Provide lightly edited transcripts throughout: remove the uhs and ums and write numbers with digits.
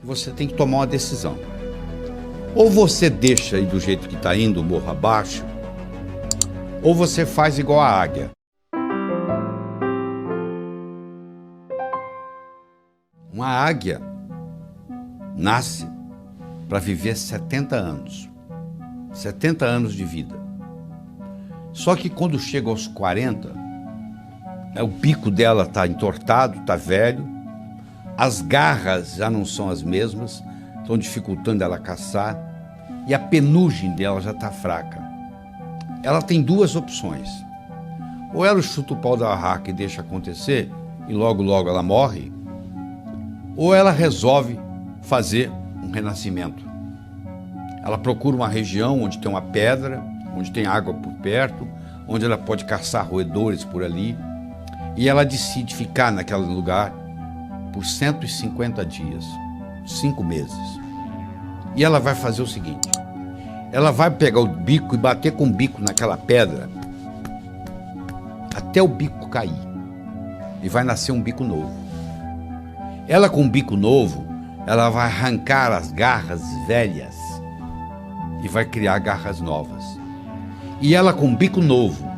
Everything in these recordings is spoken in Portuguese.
Você tem que tomar uma decisão. Ou você deixa aí do jeito que está indo, morro abaixo, ou você faz igual a águia. Uma águia nasce para viver 70 anos. 70 anos de vida. Só que quando chega aos 40, o bico dela está entortado, está velho, as garras já não são as mesmas, estão dificultando ela caçar, e a penugem dela já está fraca. Ela tem duas opções. Ou ela chuta o pau da barraca e deixa acontecer, e logo logo ela morre, ou ela resolve fazer um renascimento. Ela procura uma região onde tem uma pedra, onde tem água por perto, onde ela pode caçar roedores por ali, e ela decide ficar naquele lugar por 150 dias, 5 meses. E ela vai fazer o seguinte: ela vai pegar o bico e bater com o bico naquela pedra até o bico cair, e vai nascer um bico novo. Ela, com um bico novo, ela vai arrancar as garras velhas e vai criar garras novas. E ela, com um bico novo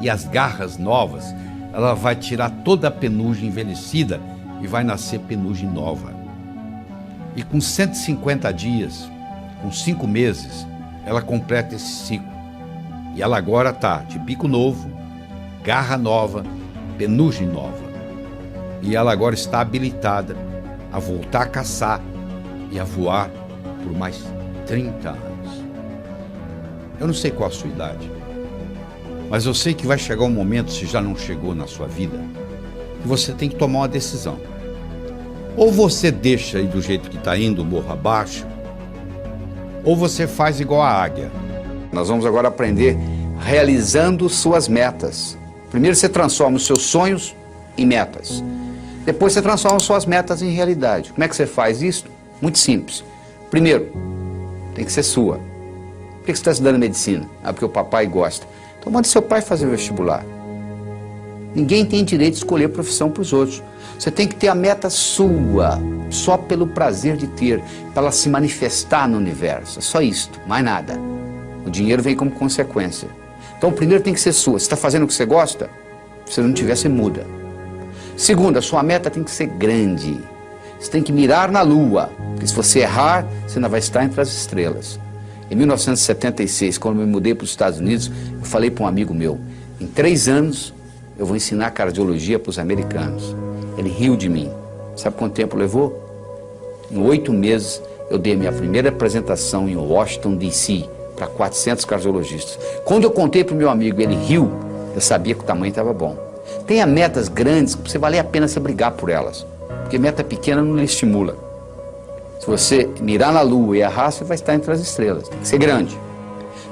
e as garras novas, ela vai tirar toda a penugem envelhecida e vai nascer penugem nova. E com 150 dias, com 5 meses, ela completa esse ciclo. E ela agora está de bico novo, garra nova, penugem nova. E ela agora está habilitada a voltar a caçar e a voar por mais 30 anos. Eu não sei qual a sua idade, mas eu sei que vai chegar um momento, se já não chegou na sua vida, que você tem que tomar uma decisão. Ou você deixa aí do jeito que está indo, morro abaixo, ou você faz igual a águia. Nós vamos agora aprender realizando suas metas. Primeiro você transforma os seus sonhos em metas. Depois você transforma suas metas em realidade. Como é que você faz isso? Muito simples. Primeiro, tem que ser sua. Por que você está estudando medicina? Ah, porque o papai gosta. Então manda seu pai fazer o vestibular. Ninguém tem direito de escolher profissão para os outros. Você tem que ter a meta sua, só pelo prazer de ter, para ela se manifestar no universo. É só isto, mais nada. O dinheiro vem como consequência. Então, primeiro tem que ser sua. Você está fazendo o que você gosta? Se não tiver, você muda. Segundo, a sua meta tem que ser grande. Você tem que mirar na lua, porque se você errar, você não vai estar entre as estrelas. Em 1976, quando eu me mudei para os Estados Unidos, eu falei para um amigo meu: em 3 anos eu vou ensinar cardiologia para os americanos. Ele riu de mim. Sabe quanto tempo levou? Em 8 meses eu dei a minha primeira apresentação em Washington, D.C., para 400 cardiologistas. Quando eu contei para o meu amigo, ele riu, eu sabia que o tamanho estava bom. Tenha metas grandes, que você valer a pena você brigar por elas, porque meta pequena não lhe estimula. Se você mirar na lua e errar, você vai estar entre as estrelas. Tem que ser grande.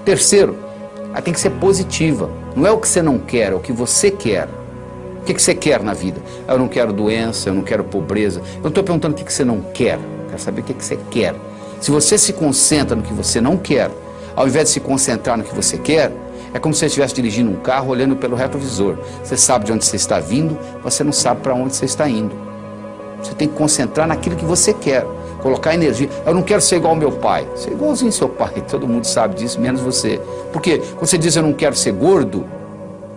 Terceiro, ela tem que ser positiva. Não é o que você não quer, é o que você quer. O que você quer na vida? Eu não quero doença, eu não quero pobreza. Eu não estou perguntando o que você não quer. Eu quero saber o que você quer. Se você se concentra no que você não quer, ao invés de se concentrar no que você quer, é como se você estivesse dirigindo um carro olhando pelo retrovisor. Você sabe de onde você está vindo, você não sabe para onde você está indo. Você tem que concentrar naquilo que você quer. Colocar energia. Eu não quero ser igual ao meu pai. Ser igualzinho ao seu pai. Todo mundo sabe disso, menos você. Por quê? Quando você diz eu não quero ser gordo,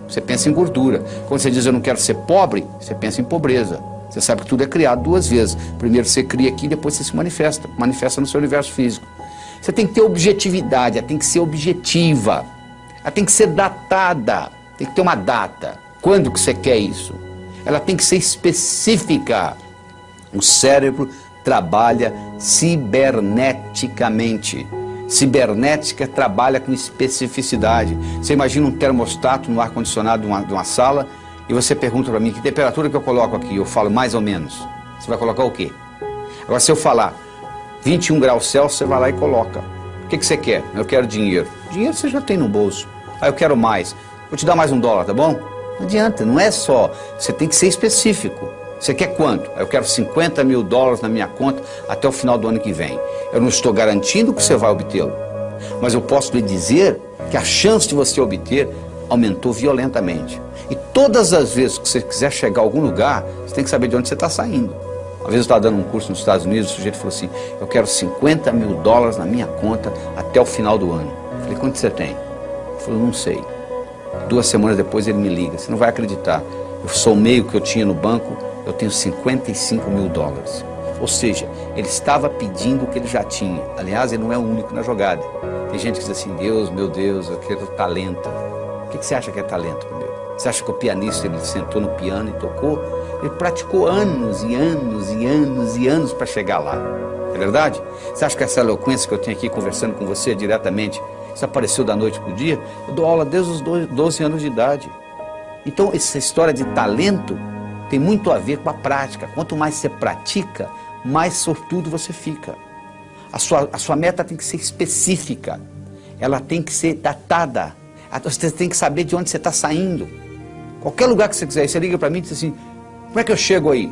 você pensa em gordura. Quando você diz eu não quero ser pobre, você pensa em pobreza. Você sabe que tudo é criado 2 vezes. Primeiro você cria aqui, depois você se manifesta. Manifesta no seu universo físico. Você tem que ter objetividade, ela tem que ser objetiva. Ela tem que ser datada. Tem que ter uma data. Quando que você quer isso? Ela tem que ser específica. O cérebro trabalha ciberneticamente. Cibernética trabalha com especificidade. Você imagina um termostato no ar-condicionado de uma sala e você pergunta para mim que temperatura que eu coloco aqui. Eu falo mais ou menos. Você vai colocar o quê? Agora, se eu falar 21 graus Celsius, você vai lá e coloca. O que você quer? Eu quero dinheiro. Dinheiro você já tem no bolso. Ah, eu quero mais. Vou te dar mais $1, tá bom? Não adianta, não é só. Você tem que ser específico. Você quer quanto? Eu quero $50 mil na minha conta até o final do ano que vem. Eu não estou garantindo que você vai obtê-lo, mas eu posso lhe dizer que a chance de você obter aumentou violentamente. E todas as vezes que você quiser chegar a algum lugar, você tem que saber de onde você está saindo. Uma vez eu estava dando um curso nos Estados Unidos, o sujeito falou assim, eu quero $50 mil na minha conta até o final do ano. Eu falei, quanto você tem? Ele falou, não sei. 2 semanas depois ele me liga, você não vai acreditar, eu somei o que eu tinha no banco, eu tenho $55 mil. Ou seja, ele estava pedindo o que ele já tinha. Aliás, ele não é o único na jogada. Tem gente que diz assim, Deus, meu Deus, eu quero talento. O que você acha que é talento, meu? Você acha que o pianista, ele sentou no piano e tocou? Ele praticou anos e anos e anos e anos para chegar lá. É verdade? Você acha que essa eloquência que eu tenho aqui conversando com você diretamente, isso apareceu da noite para o dia? Eu dou aula desde os 12 anos de idade. Então, essa história de talento tem muito a ver com a prática. Quanto mais você pratica, mais sortudo você fica. A sua meta tem que ser específica. Ela tem que ser datada. Você tem que saber de onde você está saindo. Qualquer lugar que você quiser, você liga para mim e diz assim, como é que eu chego aí?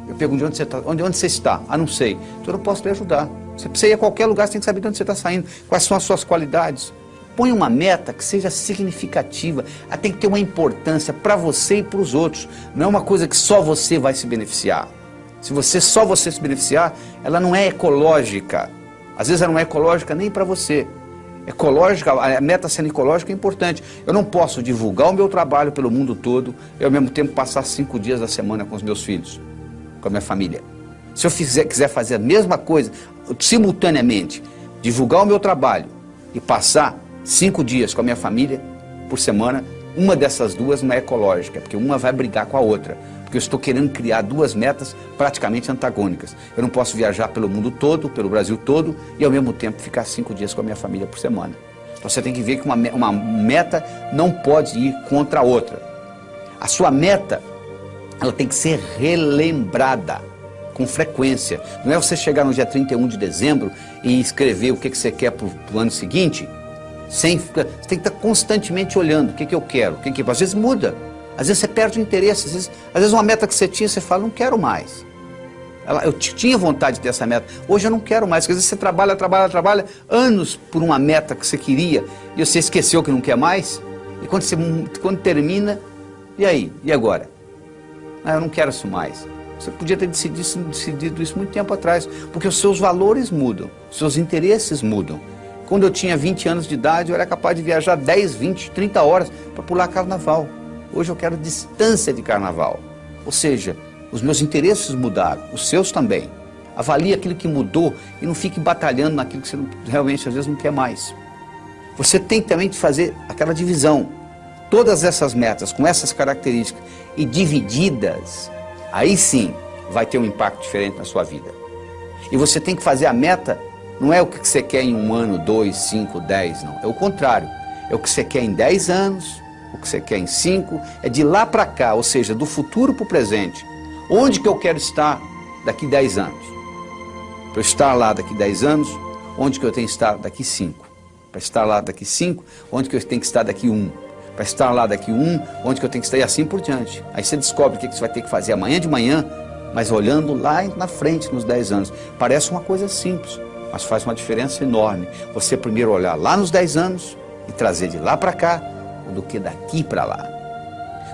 Eu pergunto de onde você está. Onde você está? Ah, não sei. Então eu não posso te ajudar. Você precisa ir a qualquer lugar, você tem que saber de onde você está saindo. Quais são as suas qualidades. Põe uma meta que seja significativa. Ela tem que ter uma importância para você e para os outros. Não é uma coisa que só você vai se beneficiar. Se só você se beneficiar, ela não é ecológica. Às vezes ela não é ecológica nem para você. Ecológica, a meta sendo ecológica é importante. Eu não posso divulgar o meu trabalho pelo mundo todo e ao mesmo tempo passar 5 dias da semana com os meus filhos, com a minha família. Se eu quiser fazer a mesma coisa, simultaneamente, divulgar o meu trabalho e passar 5 dias com a minha família por semana, uma dessas duas não é ecológica, porque uma vai brigar com a outra. Porque eu estou querendo criar 2 metas praticamente antagônicas. Eu não posso viajar pelo mundo todo, pelo Brasil todo, e ao mesmo tempo ficar 5 dias com a minha família por semana. Então você tem que ver que uma meta não pode ir contra a outra. A sua meta, ela tem que ser relembrada com frequência. Não é você chegar no dia 31 de dezembro e escrever o que você quer para o ano seguinte, você tem que estar constantemente olhando o que eu quero, às vezes muda. Às vezes você perde o interesse, às vezes uma meta que você tinha, você fala, não quero mais. Eu tinha vontade de ter essa meta, hoje eu não quero mais, porque às vezes você trabalha anos por uma meta que você queria, e você esqueceu que não quer mais, e quando termina, e aí? E agora? Ah, eu não quero isso mais. Você podia ter decidido isso muito tempo atrás, porque os seus valores mudam, os seus interesses mudam. Quando eu tinha 20 anos de idade, eu era capaz de viajar 10, 20, 30 horas para pular carnaval. Hoje eu quero distância de carnaval. Ou seja, os meus interesses mudaram, os seus também. Avalie aquilo que mudou e não fique batalhando naquilo que você realmente às vezes não quer mais. Você tem também de fazer aquela divisão. Todas essas metas com essas características e divididas, aí sim vai ter um impacto diferente na sua vida. E você tem que fazer a meta, não é o que você quer em 1 ano, 2, 5, 10, não. É o contrário. É o que você quer em 10 anos, o que você quer em 5, é de lá para cá, ou seja, do futuro para o presente. Onde que eu quero estar daqui 10 anos? Para eu estar lá daqui 10 anos, onde que eu tenho que estar daqui 5? Para estar lá daqui 5, onde que eu tenho que estar daqui 1? Para estar lá daqui 1, onde que eu tenho que estar e assim por diante. Aí você descobre o que você vai ter que fazer amanhã de manhã, mas olhando lá na frente, nos 10 anos. Parece uma coisa simples, mas faz uma diferença enorme. Você primeiro olhar lá nos 10 anos e trazer de lá para cá, do que daqui para lá.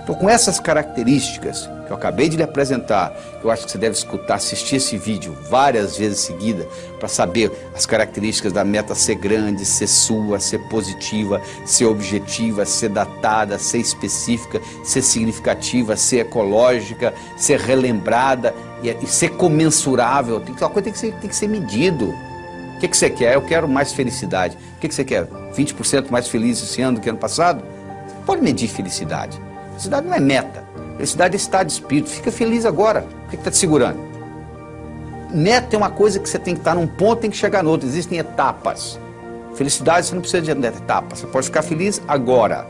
Então, com essas características que eu acabei de lhe apresentar, eu acho que você deve escutar, assistir esse vídeo várias vezes seguida para saber as características da meta ser grande, ser sua, ser positiva, ser objetiva, ser datada, ser específica, ser significativa, ser ecológica, ser relembrada e ser comensurável. Uma coisa tem que ser medido. O que você quer? Eu quero mais felicidade. O que você quer? 20% mais feliz esse ano do que ano passado? Pode medir felicidade. Felicidade não é meta. Felicidade é estado de espírito. Fica feliz agora. O que está te segurando? Meta é uma coisa que você tem que estar num ponto e tem que chegar no outro. Existem etapas. Felicidade você não precisa de etapas. Você pode ficar feliz agora.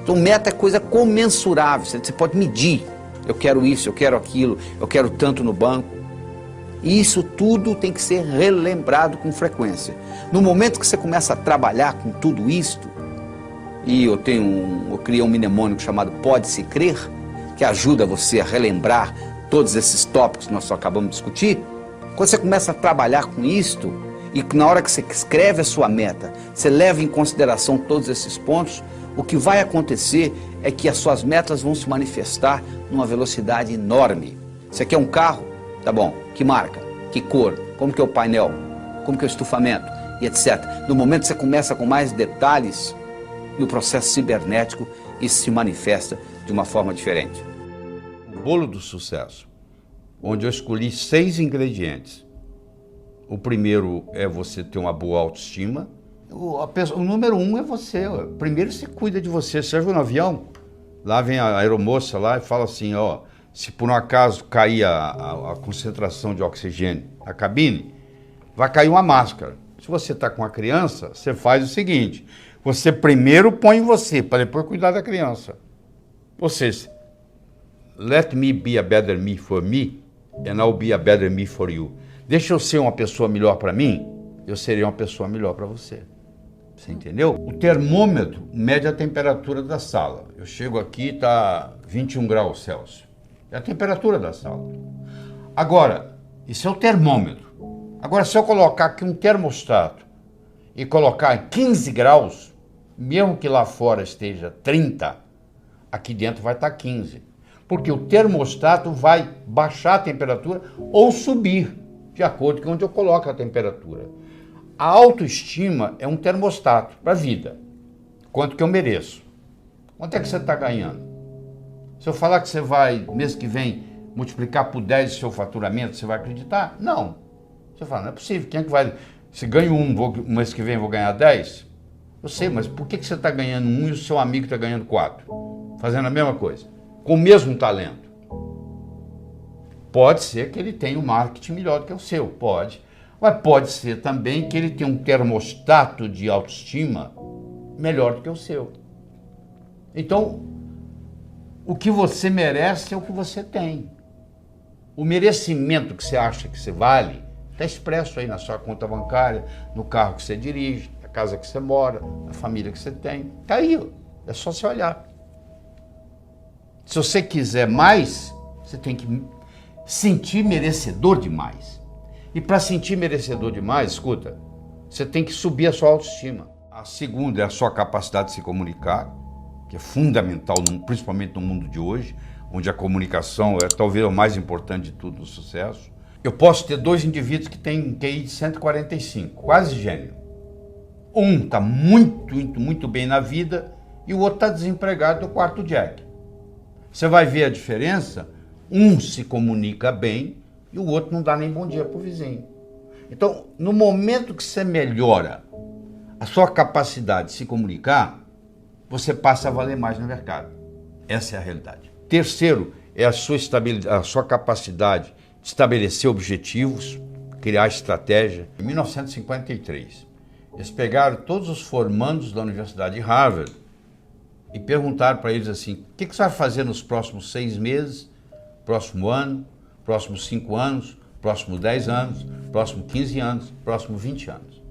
Então meta é coisa comensurável. Você pode medir. Eu quero isso, eu quero aquilo, eu quero tanto no banco. E isso tudo tem que ser relembrado com frequência. No momento que você começa a trabalhar com tudo isto, e eu criei um mnemônico chamado Pode-se Crer, que ajuda você a relembrar todos esses tópicos que nós acabamos de discutir. Quando você começa a trabalhar com isto, e na hora que você escreve a sua meta, você leva em consideração todos esses pontos, o que vai acontecer é que as suas metas vão se manifestar numa velocidade enorme. Você quer um carro? Tá bom, que marca, que cor, como que é o painel, como que é o estufamento e etc. No momento que você começa com mais detalhes, no processo cibernético, isso se manifesta de uma forma diferente. O bolo do sucesso, onde eu escolhi 6 ingredientes. O primeiro é você ter uma boa autoestima. O número 1 é você. Primeiro você cuida de você. Você já viu no avião? Lá vem a aeromoça lá e fala assim, ó, se por um acaso cair a concentração de oxigênio na cabine, vai cair uma máscara. Se você está com a criança, você faz o seguinte, você primeiro põe em você, para depois cuidar da criança. Ou seja, let me be a better me for me, and I'll be a better me for you. Deixa eu ser uma pessoa melhor para mim, eu serei uma pessoa melhor para você. Você entendeu? O termômetro mede a temperatura da sala. Eu chego aqui, está 21 graus Celsius. É a temperatura da sala. Agora, isso é o termômetro. Agora, se eu colocar aqui um termostato e colocar 15 graus, mesmo que lá fora esteja 30, aqui dentro vai estar 15. Porque o termostato vai baixar a temperatura ou subir, de acordo com onde eu coloco a temperatura. A autoestima é um termostato para a vida. Quanto que eu mereço? Quanto é que você está ganhando? Se eu falar que você vai, mês que vem, multiplicar por 10 o seu faturamento, você vai acreditar? Não. Você fala, não é possível. Quem é que vai... Se ganho mês que vem eu vou ganhar 10? Eu sei, mas por que você está ganhando 1 e o seu amigo está ganhando 4? Fazendo a mesma coisa. Com o mesmo talento. Pode ser que ele tenha um marketing melhor do que o seu, pode. Mas pode ser também que ele tenha um termostato de autoestima melhor do que o seu. Então, o que você merece é o que você tem. O merecimento que você acha que você vale está expresso aí na sua conta bancária, no carro que você dirige, na casa que você mora, na família que você tem. Está aí, é só você olhar. Se você quiser mais, você tem que sentir merecedor de mais. E para sentir merecedor demais, escuta, você tem que subir a sua autoestima. A segunda é a sua capacidade de se comunicar, que é fundamental, principalmente no mundo de hoje, onde a comunicação é talvez o mais importante de tudo no sucesso. Eu posso ter 2 indivíduos que têm um QI de 145, quase gênio. Um está muito bem na vida e o outro está desempregado do quarto Jack. Você vai ver a diferença, um se comunica bem, e o outro não dá nem bom dia para o vizinho. Então, no momento que você melhora a sua capacidade de se comunicar, você passa a valer mais no mercado. Essa é a realidade. Terceiro, é a sua capacidade de estabelecer objetivos, criar estratégia. Em 1953, eles pegaram todos os formandos da Universidade de Harvard e perguntaram para eles assim, o que você vai fazer nos próximos 6 meses, próximo ano, próximos 5 anos, próximos 10 anos, próximos 15 anos, próximos 20 anos.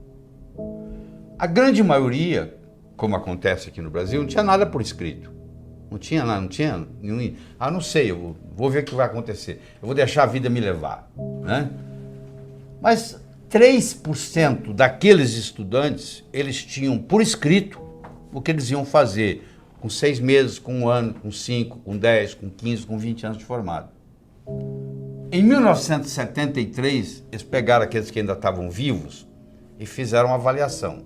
A grande maioria, como acontece aqui no Brasil, não tinha nada por escrito. Não tinha nada, não tinha nenhum... Ah, não sei, eu vou ver o que vai acontecer. Eu vou deixar a vida me levar, né? Mas 3% daqueles estudantes, eles tinham por escrito o que eles iam fazer com 6 meses, com 1 ano, com 5, com 10, com 15, com 20 anos de formado. Em 1973, eles pegaram aqueles que ainda estavam vivos e fizeram uma avaliação.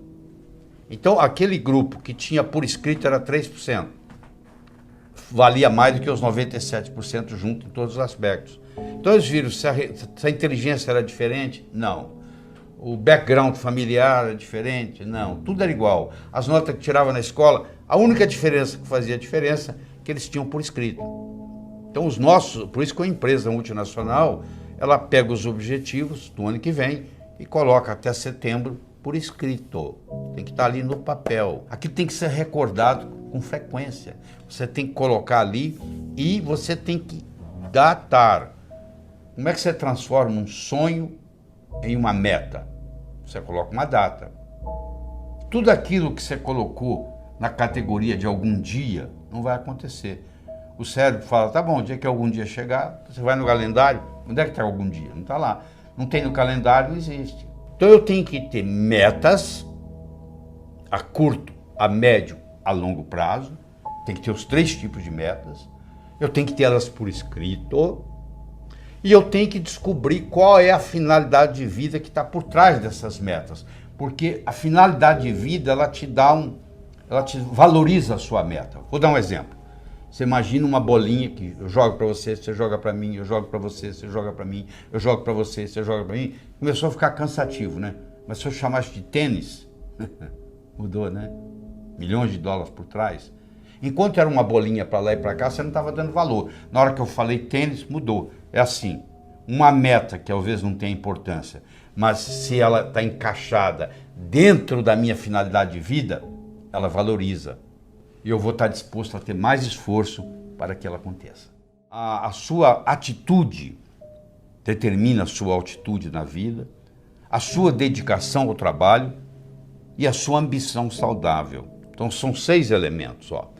Então, aquele grupo que tinha por escrito era 3%. Valia mais do que os 97% junto em todos os aspectos. Então, eles viram se a inteligência era diferente? Não. O background familiar era diferente? Não. Tudo era igual. As notas que tirava na escola, a única diferença que fazia diferença é que eles tinham por escrito. Então, os nossos, por isso que a empresa multinacional, ela pega os objetivos do ano que vem e coloca até setembro por escrito. Tem que estar ali no papel. Aqui tem que ser recordado com frequência. Você tem que colocar ali e você tem que datar. Como é que você transforma um sonho em uma meta? Você coloca uma data. Tudo aquilo que você colocou na categoria de algum dia não vai acontecer. O cérebro fala, tá bom, o dia que algum dia chegar, você vai no calendário, onde é que está algum dia? Não está lá. Não tem no calendário, não existe. Então eu tenho que ter metas a curto, a médio, a longo prazo. Tem que ter os 3 tipos de metas. Eu tenho que ter elas por escrito. E eu tenho que descobrir qual é a finalidade de vida que está por trás dessas metas. Porque a finalidade de vida, ela te valoriza a sua meta. Vou dar um exemplo. Você imagina uma bolinha que eu jogo para você, você joga para mim, eu jogo para você, você joga para mim, eu jogo para você, você joga para mim. Começou a ficar cansativo, né? Mas se eu chamasse de tênis, mudou, né? Milhões de dólares por trás. Enquanto era uma bolinha para lá e para cá, você não estava dando valor. Na hora que eu falei tênis, mudou. É assim, uma meta que talvez não tenha importância, mas se ela está encaixada dentro da minha finalidade de vida, ela valoriza. E eu vou estar disposto a ter mais esforço para que ela aconteça. A sua atitude determina a sua altitude na vida, a sua dedicação ao trabalho e a sua ambição saudável. Então são 6 elementos, ó.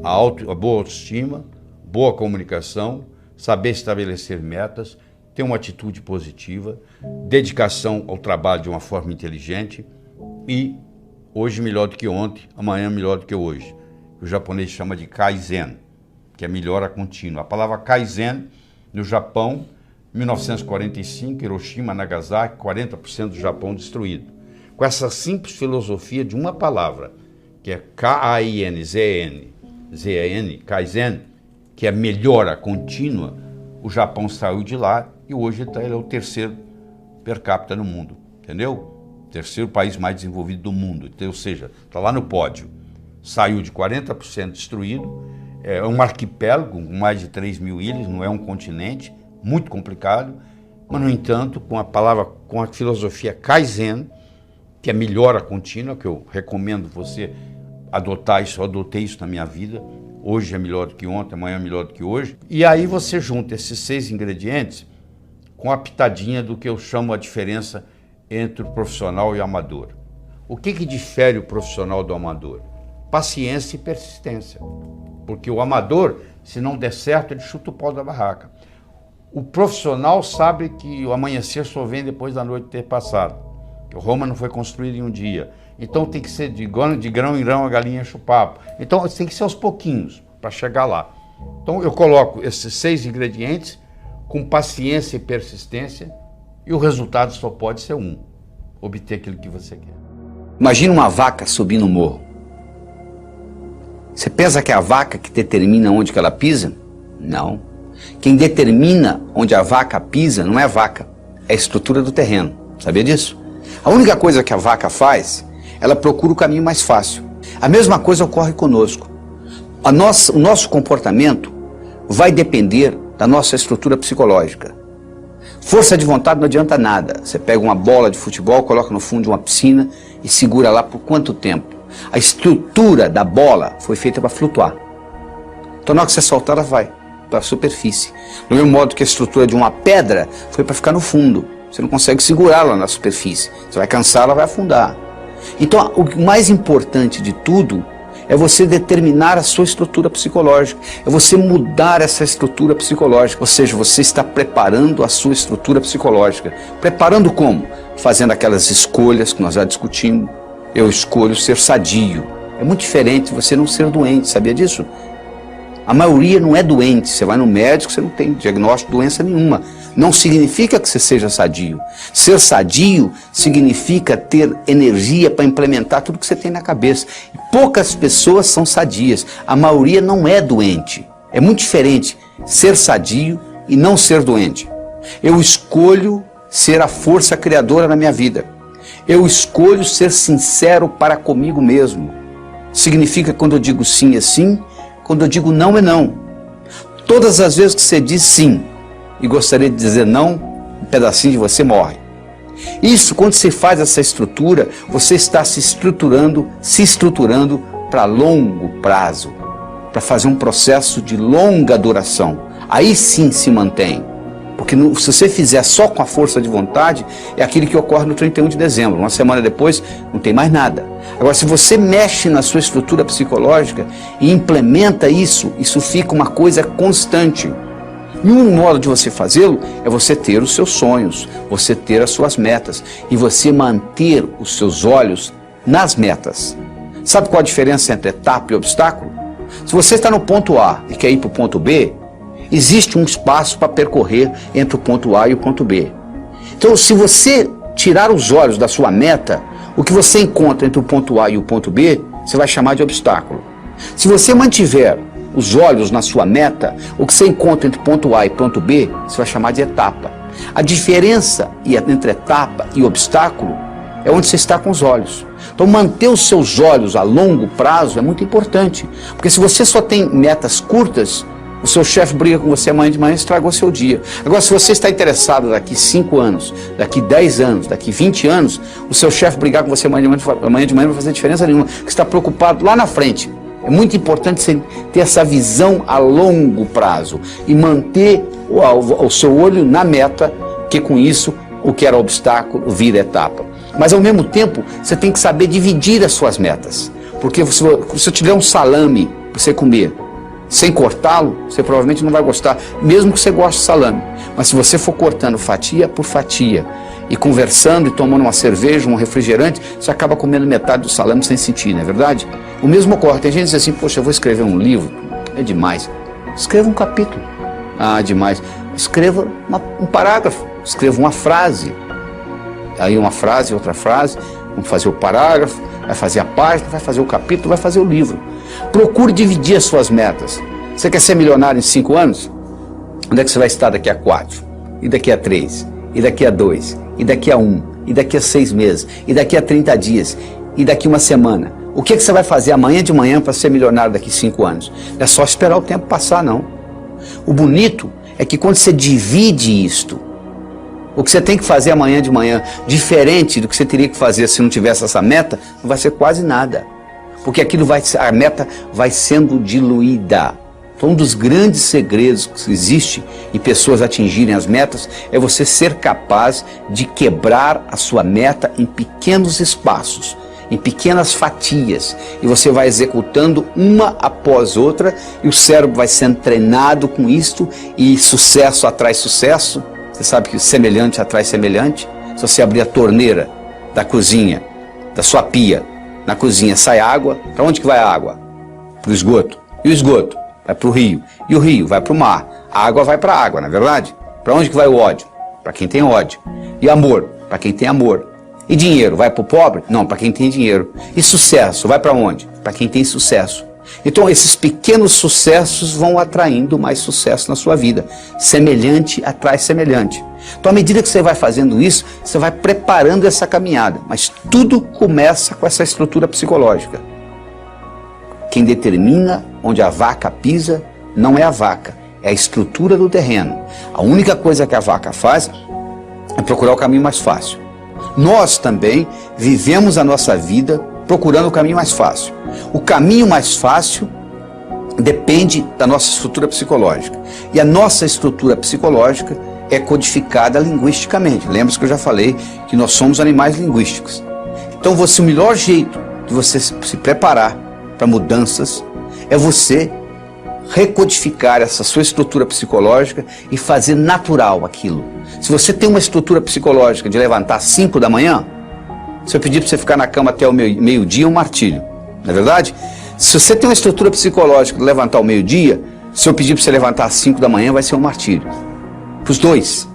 A boa autoestima, boa comunicação, saber estabelecer metas, ter uma atitude positiva, dedicação ao trabalho de uma forma inteligente e hoje melhor do que ontem, amanhã melhor do que hoje. O japonês chama de Kaizen, que é melhora contínua. A palavra Kaizen, no Japão, 1945, Hiroshima, Nagasaki, 40% do Japão destruído. Com essa simples filosofia de uma palavra, que é K-A-I-N-Z-N, Kaizen, que é melhora contínua, o Japão saiu de lá e hoje ele é o 3º per capita no mundo, entendeu? 3º país mais desenvolvido do mundo, então, ou seja, está lá no pódio. Saiu de 40% destruído, é um arquipélago com mais de 3.000 ilhas, não é um continente, muito complicado, mas, no entanto, com a filosofia Kaizen, que é melhora contínua, que eu recomendo você adotar isso, eu adotei isso na minha vida, hoje é melhor do que ontem, amanhã é melhor do que hoje, e aí você junta esses 6 ingredientes com a pitadinha do que eu chamo a diferença entre o profissional e o amador. O que difere o profissional do amador? Paciência e persistência. Porque o amador, se não der certo, ele chuta o pau da barraca. O profissional sabe que o amanhecer só vem depois da noite ter passado. Que Roma não foi construída em um dia. Então tem que ser de grão em grão a galinha enche o papo. Então tem que ser aos pouquinhos para chegar lá. Então eu coloco esses 6 ingredientes com paciência e persistência e o resultado só pode ser um: obter aquilo que você quer. Imagina uma vaca subindo o morro. Você pensa que é a vaca que determina onde que ela pisa? Não. Quem determina onde a vaca pisa não é a vaca, é a estrutura do terreno. Sabia disso? A única coisa que a vaca faz, ela procura o caminho mais fácil. A mesma coisa ocorre conosco. O nosso comportamento vai depender da nossa estrutura psicológica. Força de vontade não adianta nada. Você pega uma bola de futebol, coloca no fundo de uma piscina e segura lá por quanto tempo? A estrutura da bola foi feita para flutuar. Então na hora que você soltar, ela vai para a superfície. Do mesmo modo que a estrutura de uma pedra foi para ficar no fundo. Você não consegue segurá-la na superfície. Você vai cansar, ela vai afundar. Então o mais importante de tudo é você determinar a sua estrutura psicológica, é você mudar essa estrutura psicológica, ou seja, você está preparando a sua estrutura psicológica. Preparando como? Fazendo aquelas escolhas que nós já discutimos. Eu escolho ser sadio. É muito diferente de você não ser doente, sabia disso? A maioria não é doente, você vai no médico, você não tem diagnóstico de doença nenhuma. Não significa que você seja sadio. Ser sadio significa ter energia para implementar tudo que você tem na cabeça. E poucas pessoas são sadias, a maioria não é doente. É muito diferente ser sadio e não ser doente. Eu escolho ser a força criadora na minha vida. Eu escolho ser sincero para comigo mesmo. Significa quando eu digo sim é sim, quando eu digo não é não. Todas as vezes que você diz sim e gostaria de dizer não, um pedacinho de você morre. Isso, quando você faz essa estrutura, você está se estruturando para longo prazo, para fazer um processo de longa duração. Aí sim se mantém. Porque se você fizer só com a força de vontade, é aquilo que ocorre no 31 de dezembro. Uma semana depois, não tem mais nada. Agora, se você mexe na sua estrutura psicológica e implementa isso, isso fica uma coisa constante. E um modo de você fazê-lo é você ter os seus sonhos, você ter as suas metas e você manter os seus olhos nas metas. Sabe qual a diferença entre etapa e obstáculo? Se você está no ponto A e quer ir para o ponto B, existe um espaço para percorrer entre o ponto A e o ponto B. Então, se você tirar os olhos da sua meta, o que você encontra entre o ponto A e o ponto B, você vai chamar de obstáculo. Se você mantiver os olhos na sua meta, o que você encontra entre ponto A e ponto B, você vai chamar de etapa. A diferença entre etapa e obstáculo é onde você está com os olhos. Então, manter os seus olhos a longo prazo é muito importante, porque se você só tem metas curtas, o seu chefe briga com você amanhã de manhã e estragou seu dia. Agora, se você está interessado daqui 5 anos, daqui 10 anos, daqui 20 anos, o seu chefe brigar com você amanhã de manhã não vai fazer diferença nenhuma, porque você está preocupado lá na frente. É muito importante você ter essa visão a longo prazo e manter o seu olho na meta, que com isso o que era obstáculo vira etapa. Mas ao mesmo tempo, você tem que saber dividir as suas metas. Porque se eu te der um salame para você comer, sem cortá-lo, você provavelmente não vai gostar, mesmo que você goste de salame. Mas se você for cortando fatia por fatia, e conversando e tomando uma cerveja, um refrigerante, você acaba comendo metade do salame sem sentir, não é verdade? O mesmo ocorre. Tem gente que diz assim, poxa, eu vou escrever um livro, é demais. Escreva um capítulo. Ah, demais. Escreva um parágrafo, escreva uma frase. Aí uma frase, outra frase, vamos fazer o parágrafo, vai fazer a página, vai fazer o capítulo, vai fazer o livro. Procure dividir as suas metas. Você quer ser milionário em 5 anos? Onde é que você vai estar daqui a 4? E daqui a 3? E daqui a 2? E daqui a 1? E daqui a 6 meses? E daqui a 30 dias? E daqui a uma semana? O que você vai fazer amanhã de manhã para ser milionário daqui a 5 anos? Não é só esperar o tempo passar, não. O bonito é que quando você divide isto, o que você tem que fazer amanhã de manhã, diferente do que você teria que fazer se não tivesse essa meta, não vai ser quase nada. Porque a meta vai sendo diluída. Então, um dos grandes segredos que existe em pessoas atingirem as metas é você ser capaz de quebrar a sua meta em pequenos espaços, em pequenas fatias, e você vai executando uma após outra, e o cérebro vai sendo treinado com isto, e sucesso atrai sucesso. Você sabe que semelhante atrai semelhante. Se você abrir a torneira da cozinha, da sua pia, na cozinha sai água, para onde que vai a água? Para o esgoto. E o esgoto? Vai para o rio. E o rio vai para o mar. A água vai para a água, não é verdade? Para onde que vai o ódio? Para quem tem ódio. E amor? Para quem tem amor. E dinheiro? Vai para o pobre? Não, para quem tem dinheiro. E sucesso? Vai para onde? Para quem tem sucesso. Então esses pequenos sucessos vão atraindo mais sucesso na sua vida. Semelhante atrai semelhante. Então à medida que você vai fazendo isso, você vai preparando essa caminhada. Mas tudo começa com essa estrutura psicológica. Quem determina onde a vaca pisa não é a vaca, é a estrutura do terreno. A única coisa que a vaca faz é procurar o caminho mais fácil. Nós também vivemos a nossa vida procurando o caminho mais fácil. O caminho mais fácil depende da nossa estrutura psicológica. E a nossa estrutura psicológica é codificada linguisticamente. Lembra que eu já falei que nós somos animais linguísticos. Então o melhor jeito de você se preparar para mudanças é você recodificar essa sua estrutura psicológica e fazer natural aquilo. Se você tem uma estrutura psicológica de levantar às 5 da manhã, se eu pedir para você ficar na cama até o meio-dia, é um martírio. Não é verdade? Se você tem uma estrutura psicológica de levantar ao meio-dia, se eu pedir para você levantar às 5 da manhã, vai ser um martírio. Para os dois.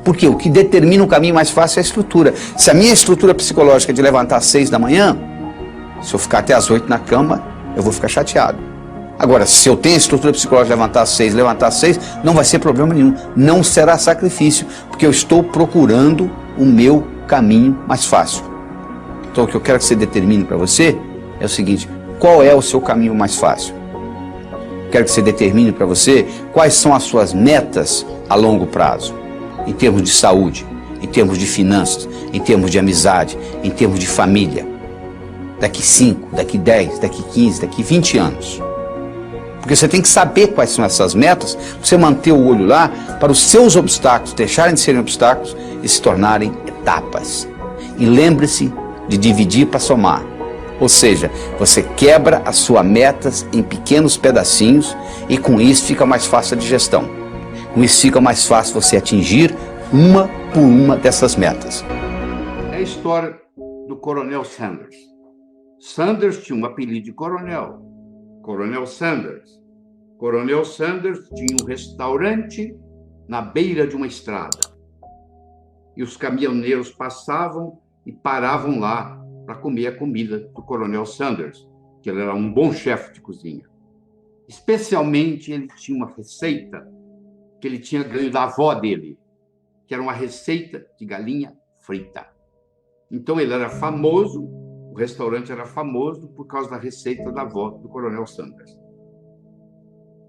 Porque o que determina o caminho mais fácil é a estrutura. Se a minha estrutura psicológica é de levantar às 6 da manhã, se eu ficar até às 8 na cama, eu vou ficar chateado. Agora, se eu tenho a estrutura psicológica de levantar às 6, não vai ser problema nenhum. Não será sacrifício, porque eu estou procurando o meu caminho mais fácil. Então, o que eu quero que você determine para você é o seguinte: qual é o seu caminho mais fácil? Quero que você determine para você quais são as suas metas a longo prazo, em termos de saúde, em termos de finanças, em termos de amizade, em termos de família. Daqui 5, daqui 10, daqui 15, daqui 20 anos. Porque você tem que saber quais são essas metas, para você manter o olho lá, para os seus obstáculos deixarem de serem obstáculos e se tornarem etapas. E lembre-se de dividir para somar. Ou seja, você quebra as suas metas em pequenos pedacinhos e com isso fica mais fácil a digestão. Com isso fica mais fácil você atingir uma por uma dessas metas. É a história do Coronel Sanders. Sanders tinha um apelido de coronel, Coronel Sanders. Coronel Sanders tinha um restaurante na beira de uma estrada. E os caminhoneiros passavam e paravam lá para comer a comida do Coronel Sanders, que ele era um bom chefe de cozinha. Especialmente, ele tinha uma receita que ele tinha ganho da avó dele, que era uma receita de galinha frita. Então, ele era famoso, o restaurante era famoso por causa da receita da avó do Coronel Sanders.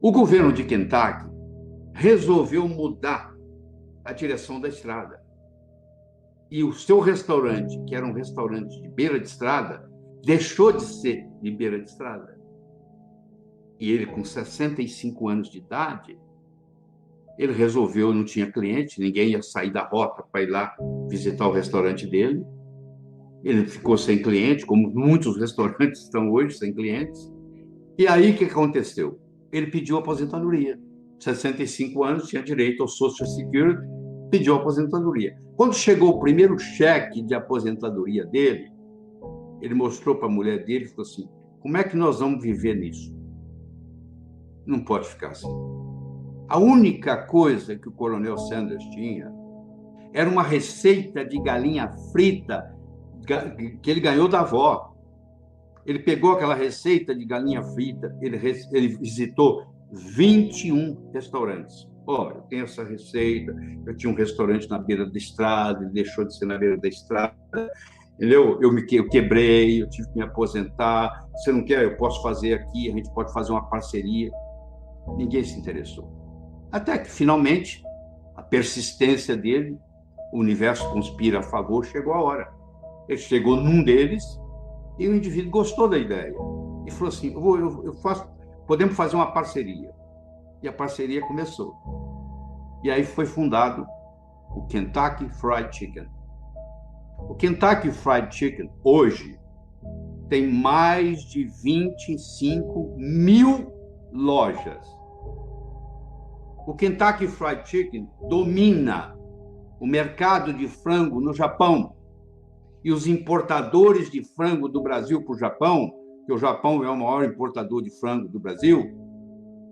O governo de Kentucky resolveu mudar a direção da estrada. E o seu restaurante, que era um restaurante de beira de estrada, deixou de ser de beira de estrada. E ele, com 65 anos de idade, ele resolveu, não tinha cliente, ninguém ia sair da rota para ir lá visitar o restaurante dele. Ele ficou sem cliente, como muitos restaurantes estão hoje sem clientes. E aí, o que aconteceu? Ele pediu aposentadoria. 65 anos, tinha direito ao Social Security, pediu aposentadoria. Quando chegou o primeiro cheque de aposentadoria dele, ele mostrou para a mulher dele e falou assim: como é que nós vamos viver nisso? Não pode ficar assim. A única coisa que o Coronel Sanders tinha era uma receita de galinha frita que ele ganhou da avó. Ele pegou aquela receita de galinha frita, ele visitou 21 restaurantes. Olha, eu tenho essa receita, eu tinha um restaurante na beira da estrada, ele deixou de ser na beira da estrada, entendeu? Eu quebrei, eu tive que me aposentar, você não quer, eu posso fazer aqui, a gente pode fazer uma parceria. Ninguém se interessou. Até que, finalmente, a persistência dele, o universo conspira a favor, chegou a hora. Ele chegou num deles e o indivíduo gostou da ideia. E falou assim, podemos fazer uma parceria. E a parceria começou. E aí foi fundado o Kentucky Fried Chicken. O Kentucky Fried Chicken, hoje, tem mais de 25 mil lojas. O Kentucky Fried Chicken domina o mercado de frango no Japão. E os importadores de frango do Brasil para o Japão, que o Japão é o maior importador de frango do Brasil,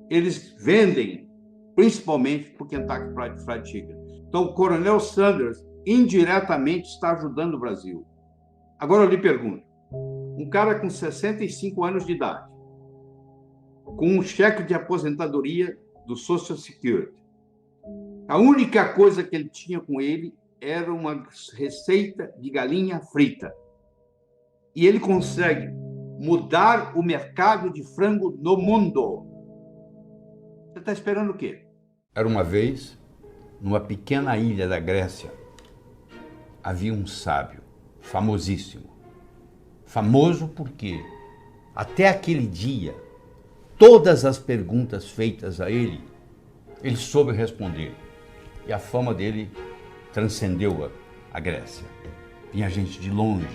eles vendem principalmente para o Kentucky Fried Chicken. Então, o Coronel Sanders indiretamente está ajudando o Brasil. Agora eu lhe pergunto, um cara com 65 anos de idade, com um cheque de aposentadoria do Social Security, a única coisa que ele tinha com ele era uma receita de galinha frita. E ele consegue mudar o mercado de frango no mundo. Você está esperando o quê? Era uma vez, numa pequena ilha da Grécia, havia um sábio famosíssimo. Famoso porque, até aquele dia, todas as perguntas feitas a ele, ele soube responder. E a fama dele transcendeu a Grécia. Vinha gente de longe.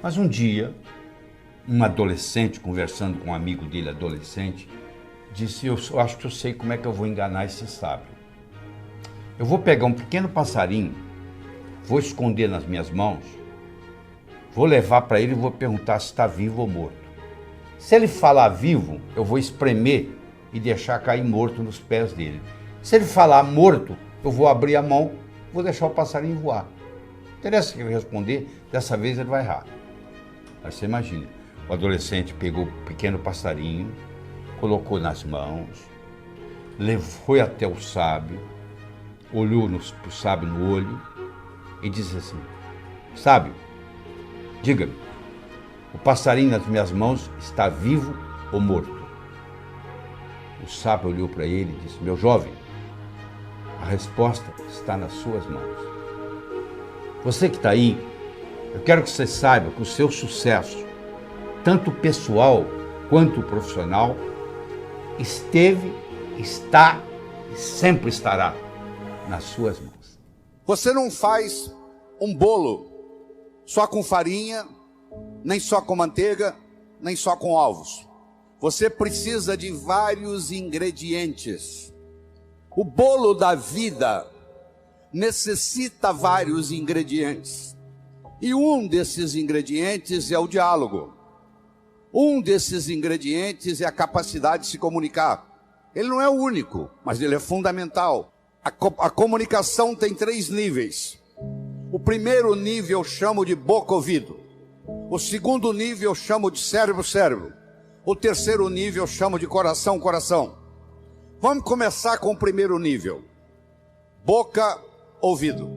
Mas um dia, um adolescente, conversando com um amigo dele, adolescente, disse, eu acho que eu sei como é que eu vou enganar esse sábio. Eu vou pegar um pequeno passarinho, vou esconder nas minhas mãos, vou levar para ele e vou perguntar se está vivo ou morto. Se ele falar vivo, eu vou espremer e deixar cair morto nos pés dele. Se ele falar morto, eu vou abrir a mão, vou deixar o passarinho voar. Interessa que ele responder, dessa vez ele vai errar. Aí você imagina, o adolescente pegou o pequeno passarinho, colocou nas mãos, foi até o sábio, olhou pro sábio no olho e disse assim, sábio, diga-me, o passarinho nas minhas mãos está vivo ou morto? O sábio olhou para ele e disse, meu jovem, a resposta está nas suas mãos. Você que está aí, eu quero que você saiba que o seu sucesso, tanto pessoal quanto profissional, esteve, está e sempre estará nas suas mãos. Você não faz um bolo só com farinha, nem só com manteiga, nem só com ovos. Você precisa de vários ingredientes. O bolo da vida necessita vários ingredientes. E um desses ingredientes é o diálogo. Um desses ingredientes é a capacidade de se comunicar. Ele não é o único, mas ele é fundamental. A comunicação tem 3 níveis. O primeiro nível eu chamo de boca-ouvido. O segundo nível eu chamo de cérebro-cérebro. O terceiro nível eu chamo de coração-coração. Vamos começar com o primeiro nível. Boca-ouvido.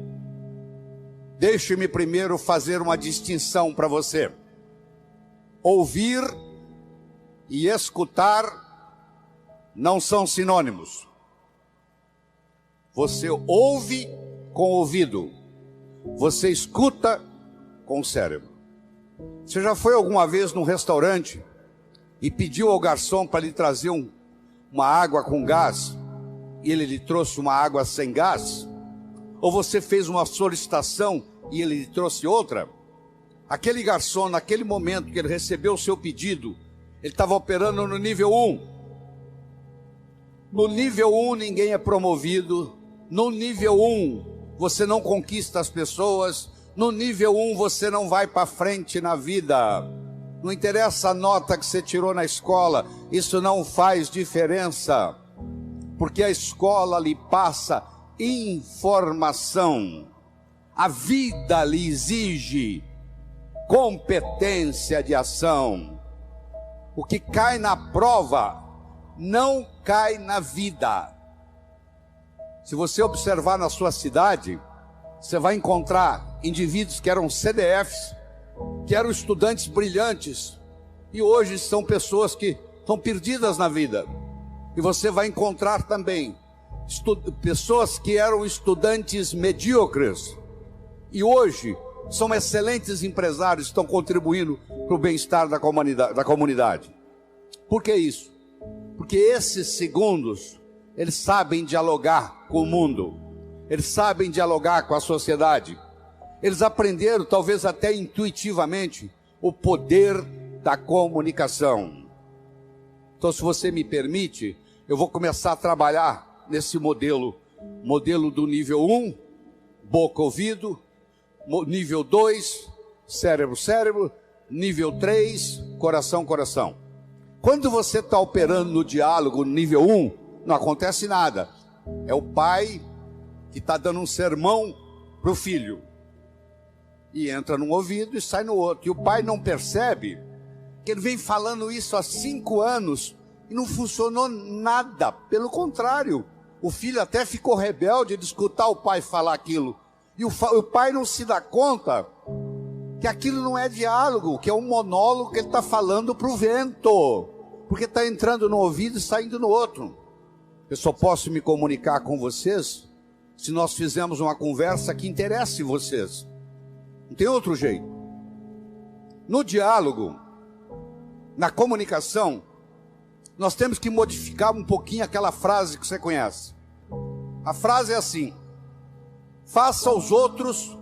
Deixe-me primeiro fazer uma distinção para você. Ouvir e escutar não são sinônimos. Você ouve com o ouvido. Você escuta com o cérebro. Você já foi alguma vez num restaurante e pediu ao garçom para lhe trazer uma água com gás e ele lhe trouxe uma água sem gás? Ou você fez uma solicitação e ele lhe trouxe outra? Aquele garçom, naquele momento que ele recebeu o seu pedido, ele estava operando no nível 1. No nível 1 ninguém é promovido. No nível 1 você não conquista as pessoas. No nível 1 você não vai para frente na vida. Não interessa a nota que você tirou na escola, isso não faz diferença. Porque a escola lhe passa informação. A vida lhe exige competência de ação. O que cai na prova não cai na vida. Se você observar na sua cidade, você vai encontrar indivíduos que eram CDFs, que eram estudantes brilhantes, e hoje são pessoas que estão perdidas na vida. E você vai encontrar também pessoas que eram estudantes medíocres, e hoje são excelentes empresários, estão contribuindo para o bem-estar da comunidade. Por que isso? Porque esses segundos, eles sabem dialogar com o mundo, eles sabem dialogar com a sociedade, eles aprenderam, talvez até intuitivamente, o poder da comunicação. Então, se você me permite, eu vou começar a trabalhar nesse modelo do nível 1, boca-ouvido, nível 2, cérebro-cérebro, nível 3, coração-coração. Quando você está operando no diálogo no nível 1, não acontece nada. É o pai que está dando um sermão para o filho. E entra num ouvido e sai no outro. E o pai não percebe que ele vem falando isso há 5 anos e não funcionou nada. Pelo contrário, o filho até ficou rebelde de escutar o pai falar aquilo. E o pai não se dá conta que aquilo não é diálogo, que é um monólogo que ele está falando para o vento. Porque está entrando no ouvido e saindo no outro. Eu só posso me comunicar com vocês se nós fizermos uma conversa que interesse vocês. Não tem outro jeito. No diálogo, na comunicação, nós temos que modificar um pouquinho aquela frase que você conhece. A frase é assim: faça aos outros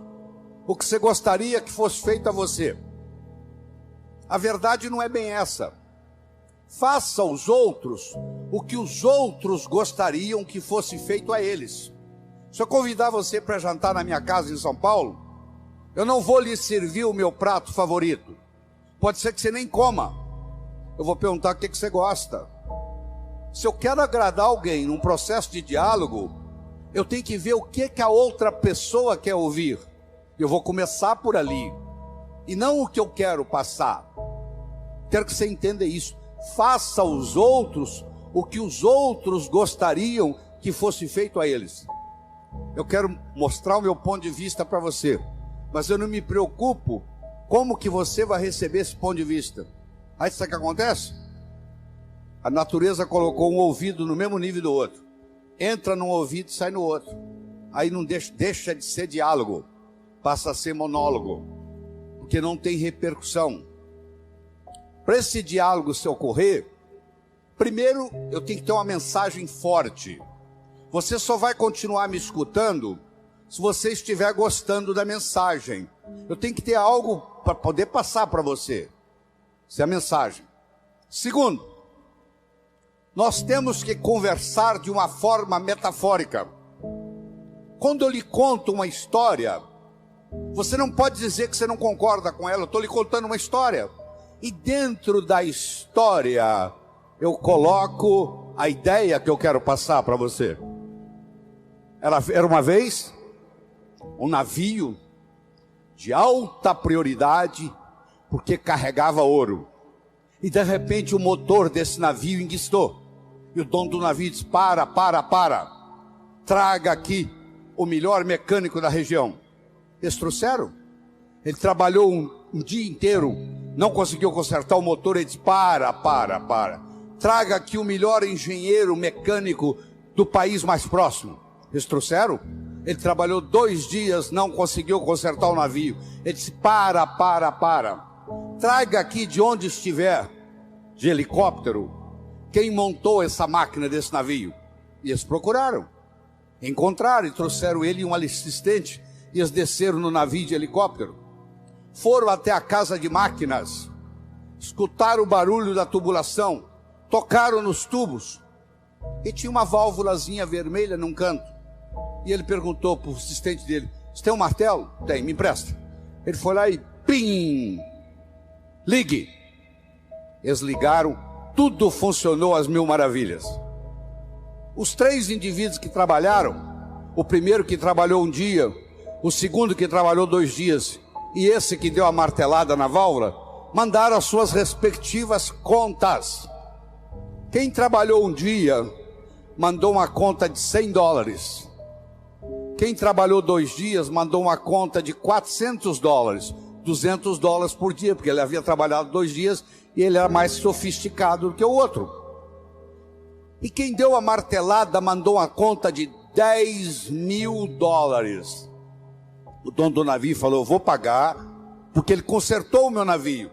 o que você gostaria que fosse feito a você. A verdade não é bem essa. Faça aos outros o que os outros gostariam que fosse feito a eles. Se eu convidar você para jantar na minha casa em São Paulo, eu não vou lhe servir o meu prato favorito. Pode ser que você nem coma. Eu vou perguntar o que você gosta. Se eu quero agradar alguém num processo de diálogo, eu tenho que ver o que a outra pessoa quer ouvir. Eu vou começar por ali, e não o que eu quero passar. Quero que você entenda isso. Faça aos outros o que os outros gostariam que fosse feito a eles. Eu quero mostrar o meu ponto de vista para você, mas eu não me preocupo como que você vai receber esse ponto de vista. Aí sabe o que acontece? A natureza colocou um ouvido no mesmo nível do outro. Entra num ouvido e sai no outro. Aí não deixa de ser diálogo, passa a ser monólogo, porque não tem repercussão. Para esse diálogo se ocorrer, primeiro eu tenho que ter uma mensagem forte. Você só vai continuar me escutando se você estiver gostando da mensagem. Eu tenho que ter algo para poder passar para você. Essa é a mensagem. Segundo, nós temos que conversar de uma forma metafórica. Quando eu lhe conto uma história, você não pode dizer que você não concorda com ela. Eu estou lhe contando uma história. E dentro da história, eu coloco a ideia que eu quero passar para você. Era uma vez um navio de alta prioridade, porque carregava ouro. E de repente o motor desse navio enguiçou. E o dono do navio disse: para. Traga aqui o melhor mecânico da região. Eles trouxeram. Ele trabalhou um dia inteiro, não conseguiu consertar o motor. Ele disse: para. Traga aqui o melhor engenheiro mecânico do país mais próximo. Eles trouxeram. Ele trabalhou 2 dias, não conseguiu consertar o navio. Ele disse: para. Traga aqui de onde estiver, de helicóptero, quem montou essa máquina desse navio. E eles procuraram, encontraram e trouxeram ele e um assistente. E eles desceram no navio de helicóptero, foram até a casa de máquinas, escutaram o barulho da tubulação, tocaram nos tubos, e tinha uma válvulazinha vermelha num canto. E ele perguntou para o assistente dele: você tem um martelo? Tem, me empresta. Ele foi lá e pim, ligue. Eles ligaram, tudo funcionou às mil maravilhas. Os 3 indivíduos que trabalharam, o primeiro que trabalhou um dia, o segundo que trabalhou 2 dias, e esse que deu a martelada na válvula, mandaram as suas respectivas contas. Quem trabalhou um dia mandou uma conta de $100. Quem trabalhou 2 dias mandou uma conta de $400, $200 por dia, porque ele havia trabalhado 2 dias e ele era mais sofisticado do que o outro. E quem deu a martelada mandou uma conta de $10.000. O dono do navio falou: eu vou pagar, porque ele consertou o meu navio,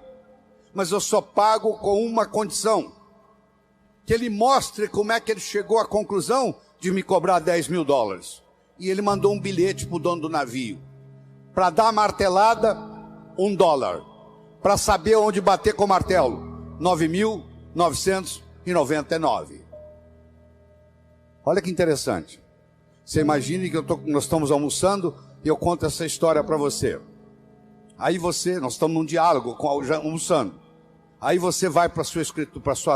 mas eu só pago com uma condição: que ele mostre como é que ele chegou à conclusão de me cobrar $10.000. E ele mandou um bilhete para o dono do navio: para dar a martelada, $1. Para saber onde bater com o martelo, 9.999. Olha que interessante. Você imagine que nós estamos almoçando e eu conto essa história para você. Aí nós estamos num diálogo, almoçando. Aí você vai para o seu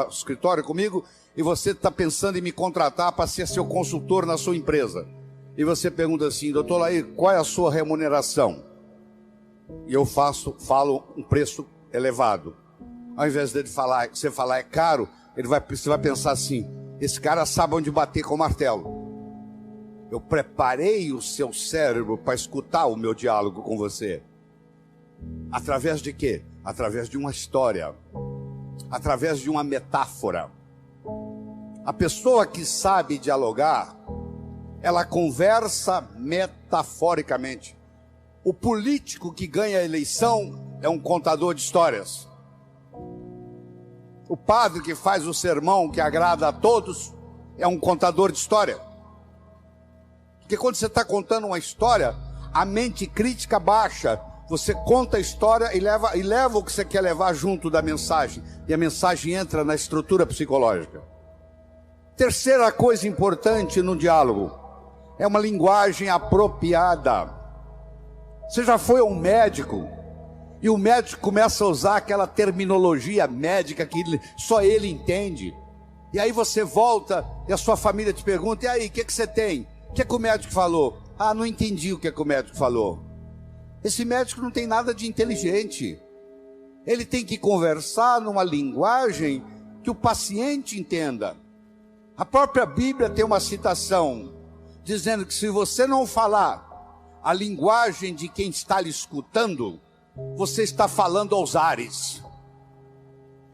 escritório comigo e você está pensando em me contratar para ser seu consultor na sua empresa. E você pergunta assim: doutor Laí, qual é a sua remuneração? E eu falo um preço elevado. Ao invés dele você falar é caro, você vai pensar assim: esse cara sabe onde bater com o martelo. Eu preparei o seu cérebro para escutar o meu diálogo com você. Através de quê? Através de uma história, através de uma metáfora. A pessoa que sabe dialogar, ela conversa metaforicamente. O político que ganha a eleição é um contador de histórias. O padre que faz o sermão que agrada a todos é um contador de história. Porque quando você está contando uma história, a mente crítica baixa. Você conta a história e leva o que você quer levar junto da mensagem. E a mensagem entra na estrutura psicológica. Terceira coisa importante no diálogo é uma linguagem apropriada. Você já foi a um médico e o médico começa a usar aquela terminologia médica que só ele entende. E aí você volta e a sua família te pergunta: e aí, o que você tem? O que o médico falou? Ah, não entendi o que o médico falou. Esse médico não tem nada de inteligente. Ele tem que conversar numa linguagem que o paciente entenda. A própria Bíblia tem uma citação dizendo que se você não falar a linguagem de quem está lhe escutando, você está falando aos ares.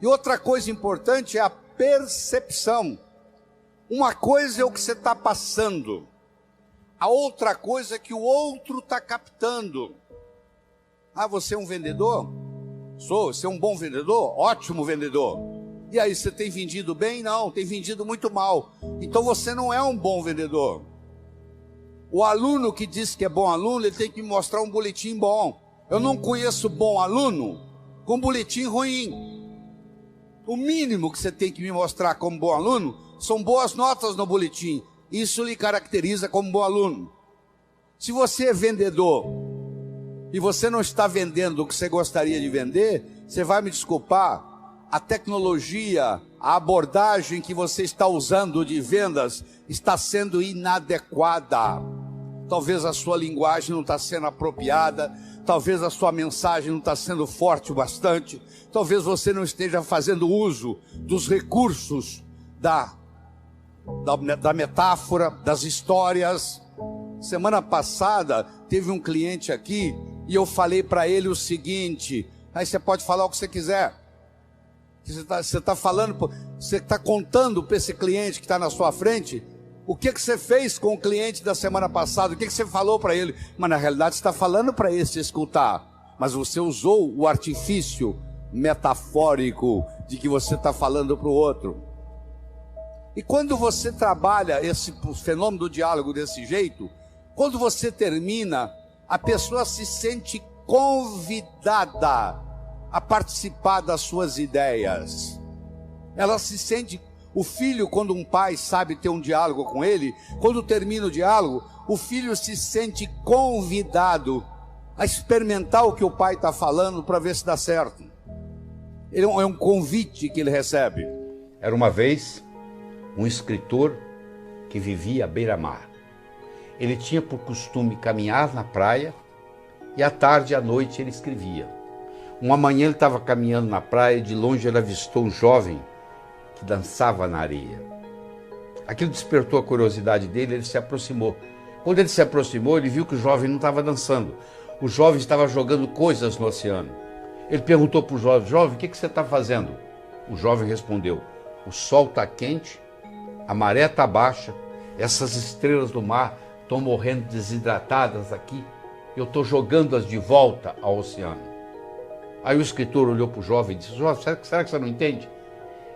E outra coisa importante é a percepção. Uma coisa é o que você está passando, a outra coisa é que o outro está captando. Ah, você é um vendedor? Sou. Você é um bom vendedor? Ótimo vendedor. E aí, você tem vendido bem? Não, tem vendido muito mal. Então você não é um bom vendedor. O aluno que diz que é bom aluno, ele tem que me mostrar um boletim bom. Eu não conheço bom aluno com boletim ruim. O mínimo que você tem que me mostrar como bom aluno são boas notas no boletim. Isso lhe caracteriza como bom aluno. Se você é vendedor e você não está vendendo o que você gostaria de vender, você vai me desculpar, a tecnologia, A abordagem que você está usando de vendas está sendo inadequada. Talvez a sua linguagem não está sendo apropriada, talvez a sua mensagem não está sendo forte o bastante, talvez você não esteja fazendo uso dos recursos da metáfora, das histórias. Semana passada teve um cliente aqui e eu falei para ele o seguinte: aí você pode falar o que você quiser. Você está falando, você está contando para esse cliente que está na sua frente o que você fez com o cliente da semana passada, o que você falou para ele. Mas na realidade você está falando para esse escutar, mas você usou o artifício metafórico de que você está falando para o outro. E quando você trabalha esse fenômeno do diálogo desse jeito, quando você termina, a pessoa se sente convidada a participar das suas ideias. Ela se sente... O filho, quando um pai sabe ter um diálogo com ele, quando termina o diálogo, o filho se sente convidado a experimentar o que o pai está falando para ver se dá certo. É um convite que ele recebe. Era uma vez um escritor que vivia à beira-mar. Ele tinha por costume caminhar na praia e à tarde e à noite ele escrevia. Uma manhã ele estava caminhando na praia e de longe ele avistou um jovem que dançava na areia. Aquilo despertou a curiosidade dele, ele se aproximou. Quando ele se aproximou, ele viu que o jovem não estava dançando. O jovem estava jogando coisas no oceano. Ele perguntou para o jovem: jovem, o que você está fazendo? O jovem respondeu: o sol está quente, a maré está baixa, essas estrelas do mar estão morrendo desidratadas aqui, eu estou jogando-as de volta ao oceano. Aí o escritor olhou para o jovem e disse: jovem, será que você não entende?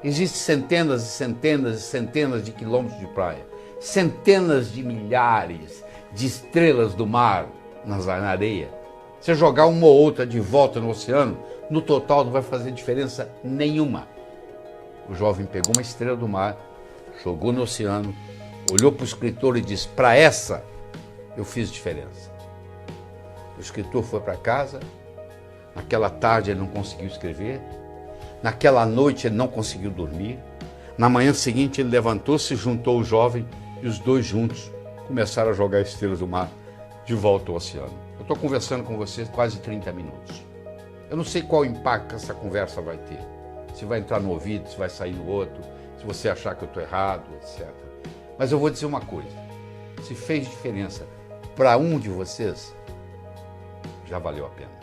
Existem centenas e centenas e centenas de quilômetros de praia, centenas de milhares de estrelas do mar na areia. Você jogar uma ou outra de volta no oceano, no total não vai fazer diferença nenhuma. O jovem pegou uma estrela do mar, jogou no oceano, olhou para o escritor e disse: para essa eu fiz diferença. O escritor foi para casa. Naquela tarde ele não conseguiu escrever. Naquela noite ele não conseguiu dormir. Na manhã seguinte ele levantou-se, juntou o jovem e os dois juntos começaram a jogar estrelas do mar de volta ao oceano. Eu estou conversando com vocês quase 30 minutos. Eu não sei qual impacto essa conversa vai ter. Se vai entrar no ouvido, se vai sair no outro, se você achar que eu estou errado, etc. Mas eu vou dizer uma coisa: se fez diferença para um de vocês, já valeu a pena.